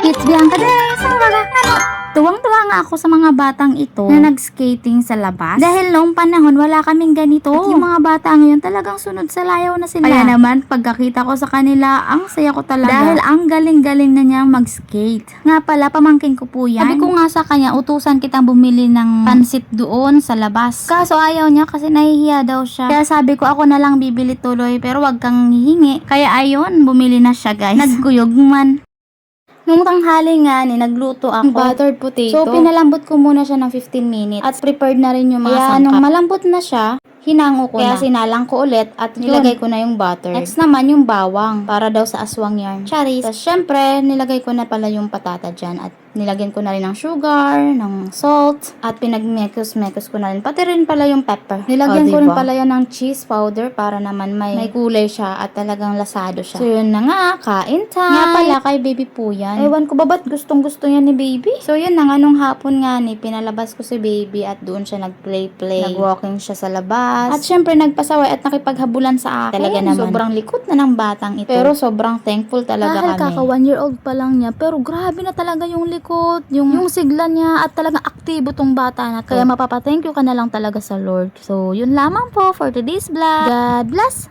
It's Bianca Day! Sa mga tuwang-tuwa nga ako sa mga batang ito na nag-skating sa labas. Dahil noong panahon, wala kaming ganito. At yung mga bata ngayon talagang sunod sa layaw na sila. Kaya naman, pagkakita ko sa kanila, ang saya ko talaga. Dahil ang galing-galing na niyang mag-skate. Nga pala, pamangkin ko po yan. Sabi ko nga sa kanya, utusan kitang bumili ng pansit doon sa labas. Kaso ayaw niya kasi nahihiya daw siya. Kaya sabi ko, ako na lang bibili tuloy, pero wag kang hihingi. Kaya ayun, bumili na siya guys. Nagkuyog man. Nung tanghali nga nagluto ako buttered potato. So, pinalambot ko muna siya ng 15 minutes. At prepared na rin yung mga sangkap. Nung malambot na siya, hinango ko na. Kaya sinalang ko ulit at nilagay ko na yung butter. Next naman yung bawang para daw sa aswang yarn. Charis. Tapos syempre, nilagay ko na pala yung patata dyan at nilagyan ko na rin ng sugar, ng salt, at pinagmekos-mekos ko na rin. Pati rin pala yung pepper. Nilagyan ko rin pala yan ng cheese powder para naman may kulay siya at talagang lasado siya. So yun na nga, kain time. Nga pala kay baby po yan. Ewan ko ba ba't gustong-gusto yan ni baby? So yun na nga, nung hapon nga ni, pinalabas ko si baby at doon siya nag-play-play. Nag-walking siya sa labas. At syempre nagpasaway at nakipaghabulan sa akin. Talaga naman. Sobrang likot na ng batang ito. Pero sobrang thankful talaga kami. Kaka 1 year old pa lang niya, pero grabe na talaga yung likot. Yung sigla niya at talagang aktibo tong bata na to. Kaya mapapa-thank you ka na lang talaga sa Lord. So, yun lamang po for today's vlog. God bless!